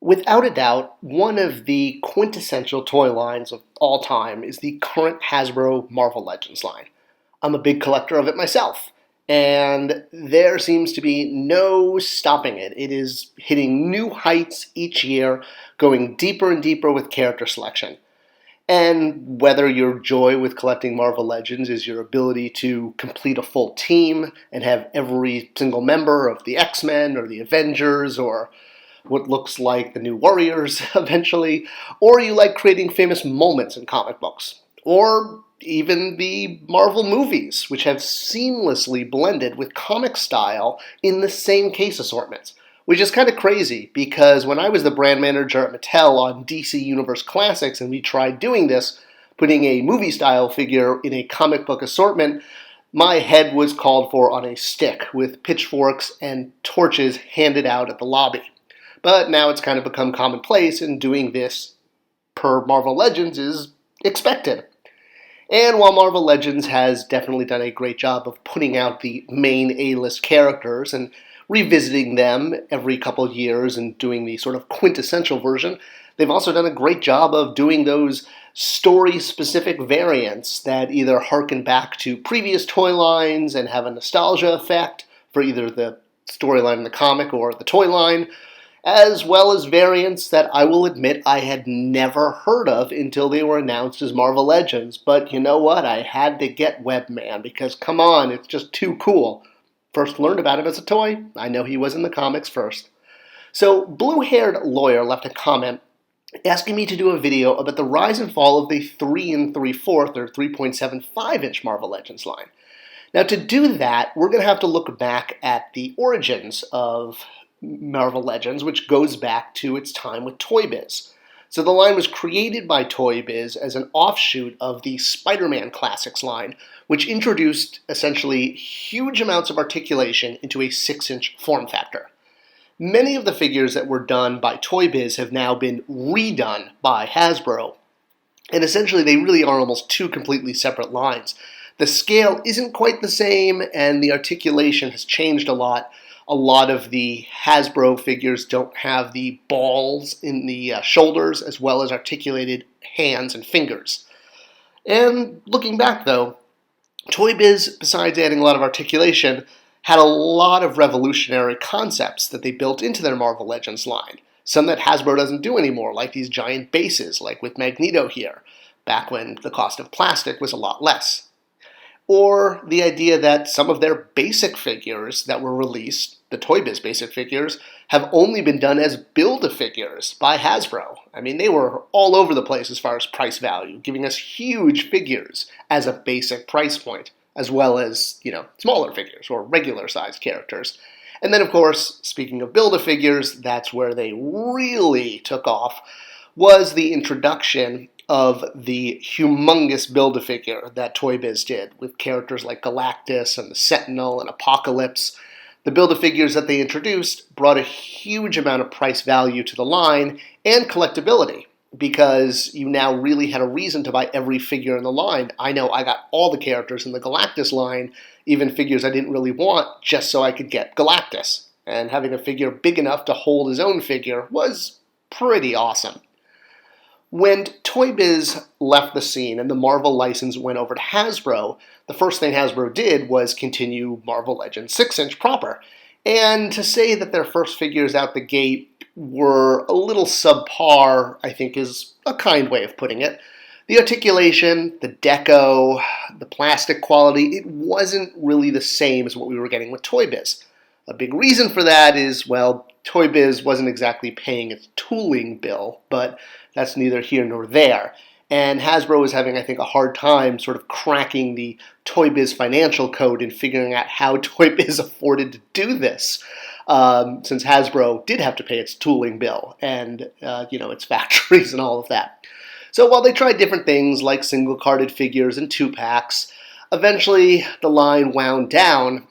Without a doubt, one of the quintessential toy lines of all time is the current Hasbro Marvel Legends line. I'm a big collector of it myself, and there seems to be no stopping it. It is hitting new heights each year, going deeper and deeper with character selection. And whether your joy with collecting Marvel Legends is your ability to complete a full team and have every single member of the X-Men or the Avengers or what looks like the new Warriors eventually, or you like creating famous moments in comic books, or even the Marvel movies, which have seamlessly blended with comic style in the same case assortments. Which is kind of crazy because when I was the brand manager at Mattel on DC Universe Classics and we tried doing this, putting a movie style figure in a comic book assortment, my head was called for on a stick with pitchforks and torches handed out at the lobby. But now it's kind of become commonplace, and doing this per Marvel Legends is expected. And while Marvel Legends has definitely done a great job of putting out the main A-list characters and revisiting them every couple of years and doing the sort of quintessential version, they've also done a great job of doing those story-specific variants that either harken back to previous toy lines and have a nostalgia effect for either the storyline in the comic or the toy line, as well as variants that I will admit I had never heard of until they were announced as Marvel Legends. But you know what? I had to get Webman because, come on, it's just too cool. First learned about him as a toy. I know he was in the comics first. So, Blue-Haired Lawyer left a comment asking me to do a video about the rise and fall of the 3 3/4 or 3.75-inch Marvel Legends line. Now, to do that, we're going to have to look back at the origins of Marvel Legends, which goes back to its time with Toy Biz. So the line was created by Toy Biz as an offshoot of the Spider-Man Classics line, which introduced essentially huge amounts of articulation into a 6-inch form factor. Many of the figures that were done by Toy Biz have now been redone by Hasbro, and essentially they really are almost two completely separate lines. The scale isn't quite the same, and the articulation has changed a lot. A lot of the Hasbro figures don't have the balls in the shoulders as well as articulated hands and fingers. And looking back though, Toy Biz, besides adding a lot of articulation, had a lot of revolutionary concepts that they built into their Marvel Legends line. Some that Hasbro doesn't do anymore, like these giant bases, like with Magneto here, back when the cost of plastic was a lot less. Or the idea that some of their basic figures that were released, the Toy Biz basic figures, have only been done as Build-A-Figures by Hasbro. I mean, they were all over the place as far as price value, giving us huge figures as a basic price point, as well as, smaller figures or regular-sized characters. And then, of course, speaking of Build-A-Figures, that's where they really took off, was the introduction of the humongous Build-A-Figure that Toy Biz did, with characters like Galactus and the Sentinel and Apocalypse. The Build-A-Figures that they introduced brought a huge amount of price value to the line and collectability, because you now really had a reason to buy every figure in the line. I know I got all the characters in the Galactus line, even figures I didn't really want, just so I could get Galactus. And having a figure big enough to hold his own figure was pretty awesome. When Toy Biz left the scene and the Marvel license went over to Hasbro, the first thing Hasbro did was continue Marvel Legends 6-inch proper. And to say that their first figures out the gate were a little subpar, I think is a kind way of putting it. The articulation, the deco, the plastic quality, it wasn't really the same as what we were getting with Toy Biz. A big reason for that is, well, Toy Biz wasn't exactly paying its tooling bill, but that's neither here nor there. And Hasbro was having, I think, a hard time sort of cracking the Toy Biz financial code and figuring out how Toy Biz afforded to do this, since Hasbro did have to pay its tooling bill and, its factories and all of that. So while they tried different things like single-carded figures and 2-packs, eventually the line wound down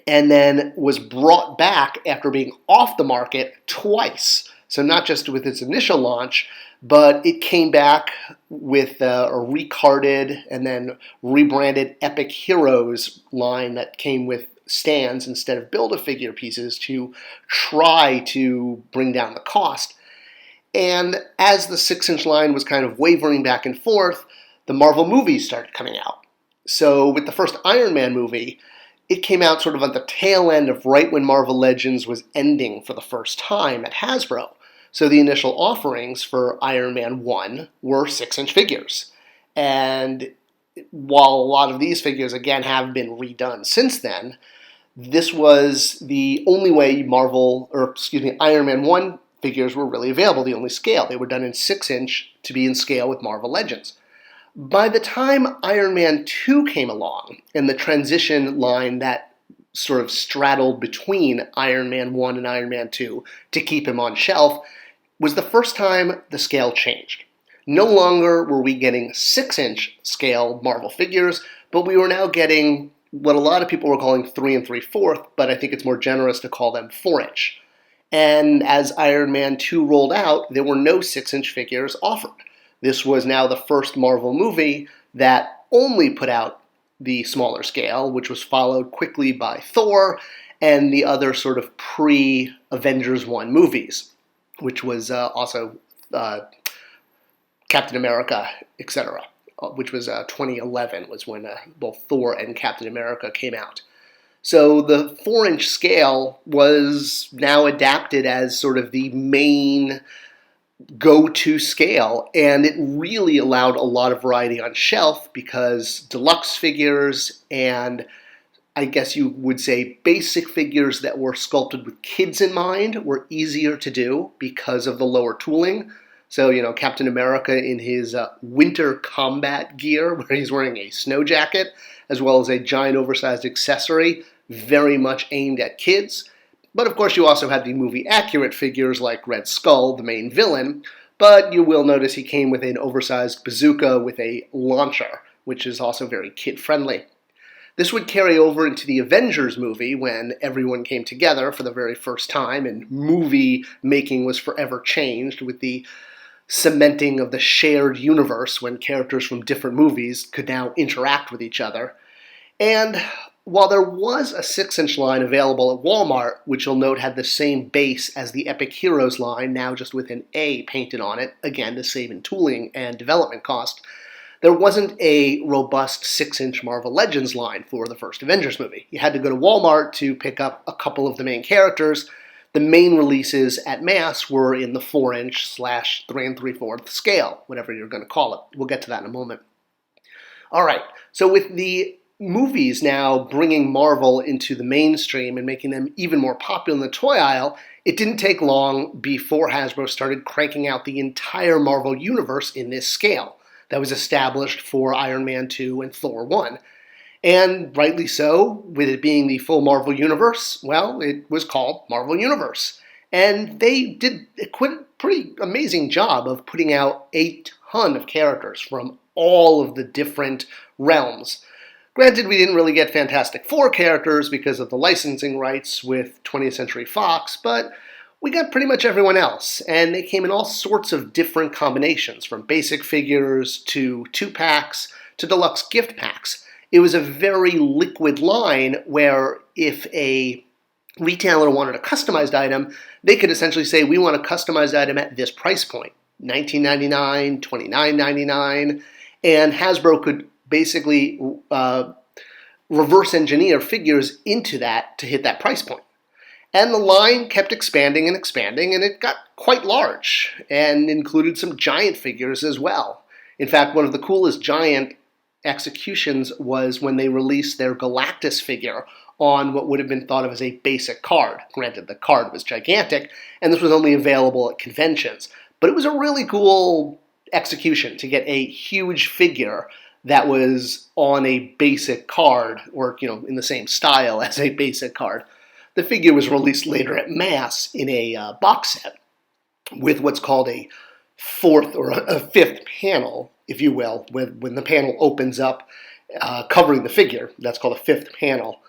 and then was brought back after being off the market twice. So not just with its initial launch, but it came back with a recarded and then rebranded Epic Heroes line that came with stands instead of Build-A-Figure pieces to try to bring down the cost. And as the 6-inch line was kind of wavering back and forth, the Marvel movies started coming out. So with the first Iron Man movie, it came out sort of at the tail end of right when Marvel Legends was ending for the first time at Hasbro. So the initial offerings for Iron Man 1 were 6-inch figures. And while a lot of these figures, again, have been redone since then, this was the only way Iron Man 1 figures were really available, the only scale. They were done in 6-inch to be in scale with Marvel Legends. By the time Iron Man 2 came along, and the transition line that sort of straddled between Iron Man 1 and Iron Man 2 to keep him on shelf, was the first time the scale changed. No longer were we getting 6-inch scale Marvel figures, but we were now getting what a lot of people were calling 3 3/4, but I think it's more generous to call them 4-inch. And as Iron Man 2 rolled out, there were no 6-inch figures offered. This was now the first Marvel movie that only put out the smaller scale, which was followed quickly by Thor and the other sort of pre-Avengers 1 movies, which was also Captain America, etc., which was 2011 was when both Thor and Captain America came out. So the 4-inch scale was now adapted as sort of the main go-to scale, and it really allowed a lot of variety on shelf because deluxe figures and I guess you would say basic figures that were sculpted with kids in mind were easier to do because of the lower tooling. So, Captain America in his winter combat gear, where he's wearing a snow jacket, as well as a giant oversized accessory, very much aimed at kids. But of course, you also had the movie-accurate figures like Red Skull, the main villain, but you will notice he came with an oversized bazooka with a launcher, which is also very kid-friendly. This would carry over into the Avengers movie when everyone came together for the very first time and movie making was forever changed with the cementing of the shared universe when characters from different movies could now interact with each other. And while there was a 6-inch line available at Walmart, which you'll note had the same base as the Epic Heroes line, now just with an A painted on it, again to save in tooling and development cost, there wasn't a robust 6-inch Marvel Legends line for the first Avengers movie. You had to go to Walmart to pick up a couple of the main characters. The main releases at mass were in the 4-inch / 3 3/4 scale, whatever you're going to call it. We'll get to that in a moment. All right, so with the movies now bringing Marvel into the mainstream and making them even more popular in the toy aisle, it didn't take long before Hasbro started cranking out the entire Marvel universe in this scale that was established for Iron Man 2 and Thor 1. And rightly so, with it being the full Marvel Universe, well, it was called Marvel Universe. And they did a pretty amazing job of putting out a ton of characters from all of the different realms. Granted, we didn't really get Fantastic Four characters because of the licensing rights with 20th Century Fox, but we got pretty much everyone else, and they came in all sorts of different combinations, from basic figures to 2-packs to deluxe gift packs. It was a very liquid line where if a retailer wanted a customized item, they could essentially say, we want a customized item at this price point, $19.99, $29.99, and Hasbro could basically reverse engineer figures into that to hit that price point. And the line kept expanding and expanding, and it got quite large and included some giant figures as well. In fact, one of the coolest giant executions was when they released their Galactus figure on what would have been thought of as a basic card. Granted, the card was gigantic, and this was only available at conventions. But it was a really cool execution to get a huge figure that was on a basic card, or in the same style as a basic card. The figure was released later at mass in a box set with what's called a fourth or a fifth panel, if you will, when the panel opens up covering the figure. That's called a fifth panel.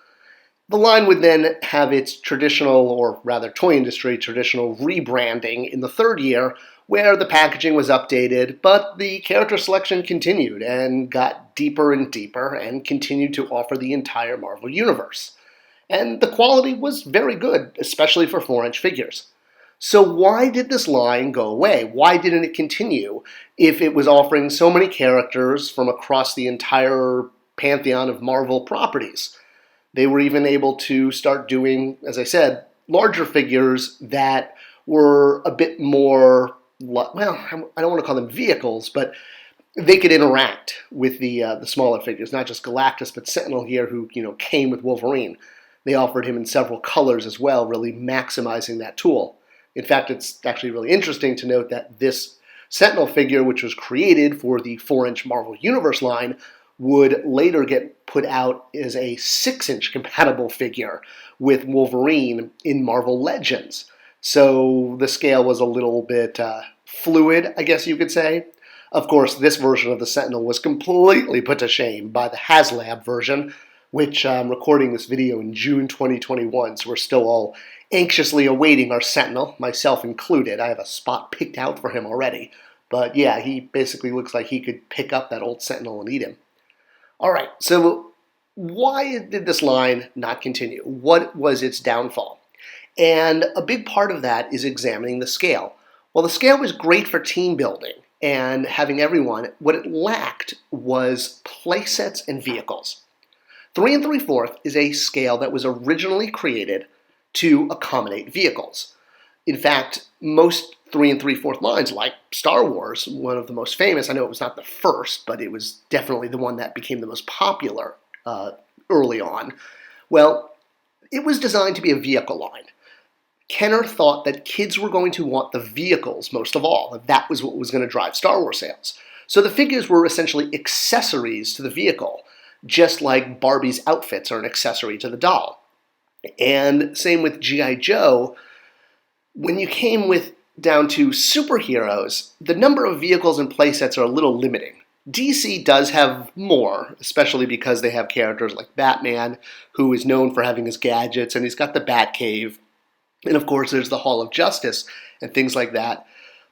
The line would then have its traditional, or rather toy industry traditional, rebranding in the third year, where the packaging was updated, but the character selection continued and got deeper and deeper and continued to offer the entire Marvel Universe. And the quality was very good, especially for 4-inch figures. So why did this line go away? Why didn't it continue if it was offering so many characters from across the entire pantheon of Marvel properties? They were even able to start doing, as I said, larger figures that were a bit more, well, I don't want to call them vehicles, but they could interact with the smaller figures, not just Galactus, but Sentinel here, who came with Wolverine. They offered him in several colors as well, really maximizing that tool. In fact, it's actually really interesting to note that this Sentinel figure, which was created for the 4-inch Marvel Universe line, would later get put out as a 6-inch compatible figure with Wolverine in Marvel Legends. So the scale was a little bit fluid, I guess you could say. Of course, this version of the Sentinel was completely put to shame by the HasLab version, which I'm recording this video in June 2021, so we're still all anxiously awaiting our Sentinel, myself included. I have a spot picked out for him already. But yeah, he basically looks like he could pick up that old Sentinel and eat him. All right, so why did this line not continue? What was its downfall? And a big part of that is examining the scale. Well, the scale was great for team building and having everyone. What it lacked was playsets and vehicles. 3 3/4 is a scale that was originally created to accommodate vehicles. In fact, most 3 3/4 lines, like Star Wars, one of the most famous, I know it was not the first, but it was definitely the one that became the most popular early on. Well, it was designed to be a vehicle line. Kenner thought that kids were going to want the vehicles most of all. That was what was going to drive Star Wars sales. So the figures were essentially accessories to the vehicle, just like Barbie's outfits are an accessory to the doll. And same with G.I. Joe. When you came down to superheroes, the number of vehicles and playsets are a little limiting. DC does have more, especially because they have characters like Batman, who is known for having his gadgets, and he's got the Batcave. And of course, there's the Hall of Justice and things like that.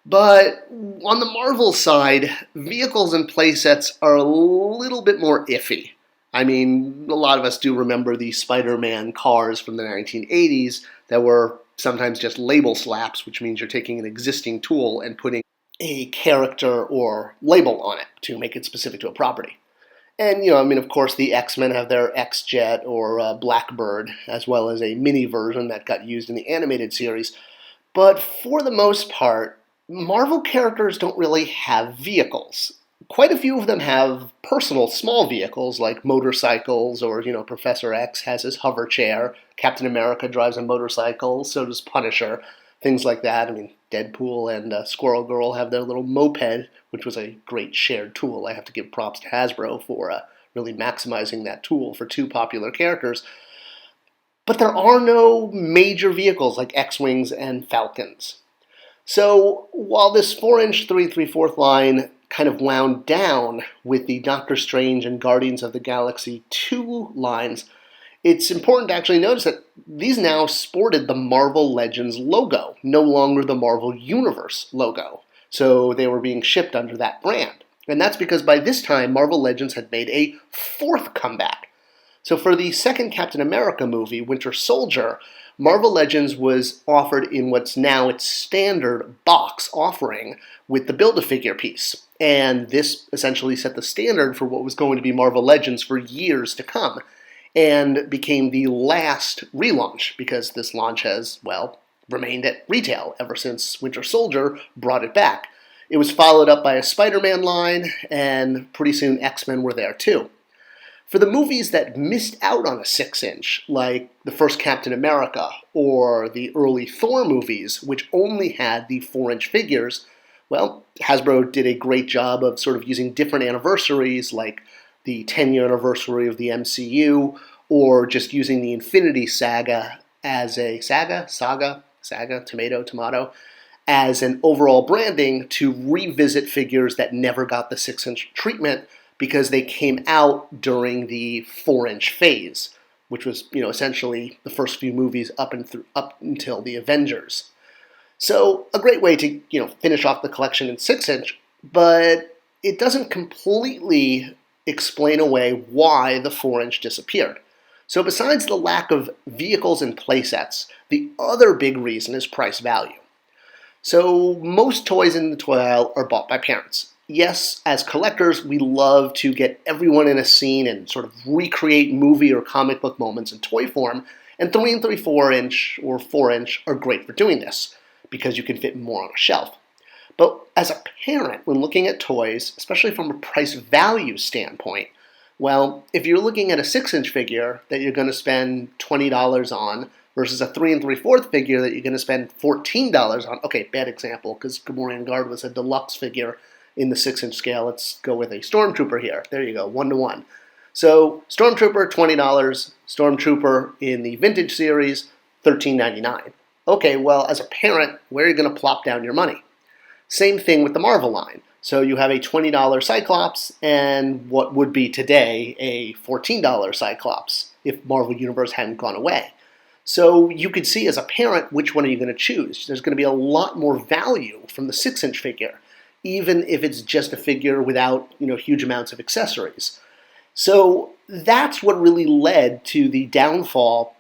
But on the Marvel side, vehicles and playsets are a little bit more iffy. I mean, a lot of us do remember the Spider-Man cars from the 1980s that were sometimes just label slaps, which means you're taking an existing tool and putting a character or label on it to make it specific to a property. And, of course, the X-Men have their X-Jet or Blackbird, as well as a mini version that got used in the animated series. But for the most part, Marvel characters don't really have vehicles. Quite a few of them have personal small vehicles like motorcycles, or, Professor X has his hover chair, Captain America drives a motorcycle, so does Punisher, things like that. I mean, Deadpool and Squirrel Girl have their little moped, which was a great shared tool. I have to give props to Hasbro for really maximizing that tool for two popular characters. But there are no major vehicles like X-Wings and Falcons. So while this 4-inch 3 3/4 line kind of wound down with the Doctor Strange and Guardians of the Galaxy 2 lines, it's important to actually notice that these now sported the Marvel Legends logo, no longer the Marvel Universe logo. So they were being shipped under that brand. And that's because by this time, Marvel Legends had made a 4th comeback. So for the second Captain America movie, Winter Soldier, Marvel Legends was offered in what's now its standard box offering with the Build-A-Figure piece. And this essentially set the standard for what was going to be Marvel Legends for years to come, and became the last relaunch, because this launch has, remained at retail ever since Winter Soldier brought it back. It was followed up by a Spider-Man line, and pretty soon X-Men were there too. For the movies that missed out on a 6-inch, like the first Captain America or the early Thor movies, which only had the 4-inch figures, Hasbro did a great job of sort of using different anniversaries, like the 10-year anniversary of the MCU, or just using the Infinity Saga as a saga, tomato, as an overall branding to revisit figures that never got the 6-inch treatment because they came out during the 4-inch phase, which was, essentially the first few movies up until the Avengers. So a great way to, finish off the collection in 6-inch, but it doesn't completely explain away why the 4-inch disappeared. So besides the lack of vehicles and playsets, the other big reason is price value. So most toys in the toy aisle are bought by parents. Yes, as collectors, we love to get everyone in a scene and sort of recreate movie or comic book moments in toy form, and 3 and 3/4" or 4" are great for doing this because you can fit more on a shelf. But as a parent, when looking at toys, especially from a price value standpoint, well, if you're looking at a 6" figure that you're going to spend $20 on versus a 3 and 3/4 figure that you're going to spend $14 on. Okay, bad example because Gamorrean Guard was a deluxe figure in the 6" scale. Let's go with a Stormtrooper here. There you go, 1-to-1. So Stormtrooper, $20. Stormtrooper in the vintage series, $13.99. Okay, well, as a parent, where are you going to plop down your money? Same thing with the Marvel line. So you have a $20 Cyclops and what would be today a $14 Cyclops if Marvel Universe hadn't gone away. So you could see as a parent which one are you going to choose. There's going to be a lot more value from the 6" figure, even if it's just a figure without huge amounts of accessories. So that's what really led to the downfall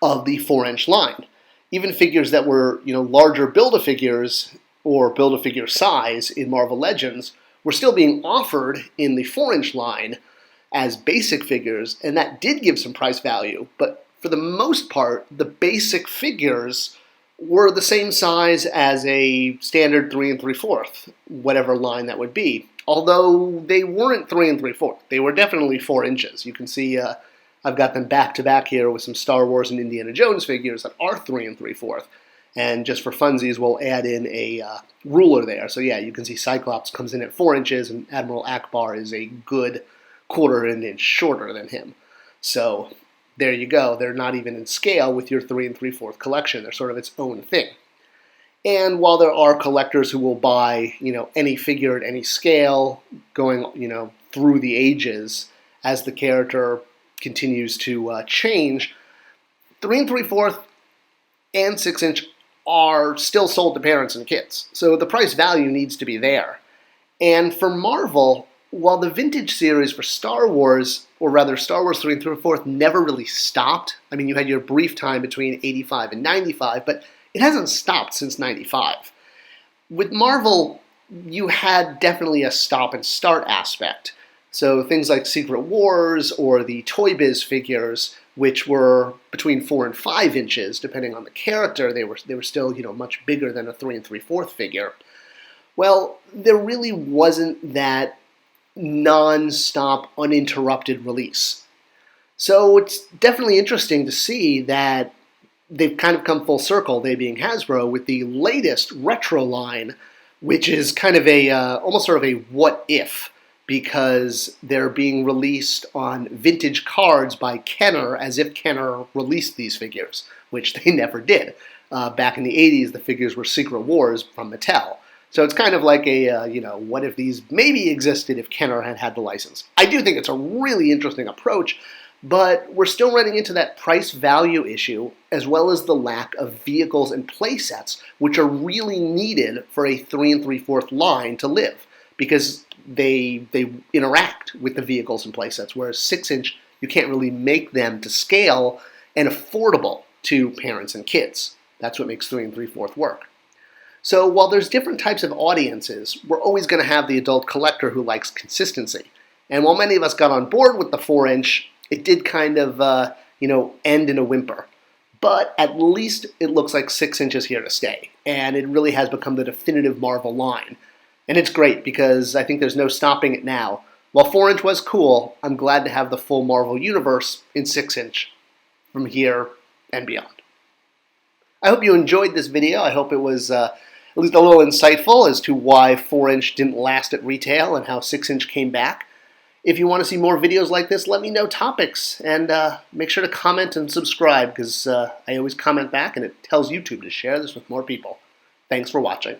of the 4" line. Even figures that were larger Build-A-Figures or Build-A-Figure size in Marvel Legends were still being offered in the 4" line as basic figures, and that did give some price value, but for the most part, the basic figures were the same size as a standard 3 and 3/4, whatever line that would be. Although they weren't 3 and 3/4, they were definitely 4". You can see I've got them back to back here with some Star Wars and Indiana Jones figures that are 3 and 3/4. And just for funsies, we'll add in a ruler there. So yeah, you can see Cyclops comes in at 4" and Admiral Akbar is a good 1/4 inch shorter than him. So there you go. They're not even in scale with your 3 and 3/4 collection. They're sort of its own thing. And while there are collectors who will buy, any figure at any scale, going, through the ages as the character continues to change, 3 and 3/4 and 6" are still sold to parents and kids. So the price value needs to be there. And for Marvel, while the vintage series for Star Wars, or rather Star Wars 3 and 3/4, never really stopped. I mean, you had your brief time between 85 and 95, but it hasn't stopped since 95. With Marvel, you had definitely a stop and start aspect. So things like Secret Wars or the Toy Biz figures, which were between 4 and 5", depending on the character, they were still much bigger than a 3 and 3/4 figure. Well, there really wasn't that non-stop, uninterrupted release. So it's definitely interesting to see that they've kind of come full circle, they being Hasbro, with the latest retro line, which is kind of a almost sort of a what if, because they're being released on vintage cards by Kenner as if Kenner released these figures, which they never did. Back in the 80s, the figures were Secret Wars from Mattel. So it's kind of like a, what if these maybe existed if Kenner had had the license. I do think it's a really interesting approach, but we're still running into that price value issue, as well as the lack of vehicles and playsets, which are really needed for a 3 and 3/4 line to live, because they interact with the vehicles and playsets, whereas 6" you can't really make them to scale and affordable to parents and kids. That's what makes 3 and 3/4 work. So while there's different types of audiences, we're always going to have the adult collector who likes consistency. And while many of us got on board with the 4", it did kind of, end in a whimper. But at least it looks like 6" is here to stay, and it really has become the definitive Marvel line. And it's great because I think there's no stopping it now. While 4" was cool, I'm glad to have the full Marvel Universe in 6" from here and beyond. I hope you enjoyed this video. I hope it was at least a little insightful as to why 4" didn't last at retail and how 6" came back. If you want to see more videos like this, let me know topics, and make sure to comment and subscribe, because I always comment back and it tells YouTube to share this with more people. Thanks for watching.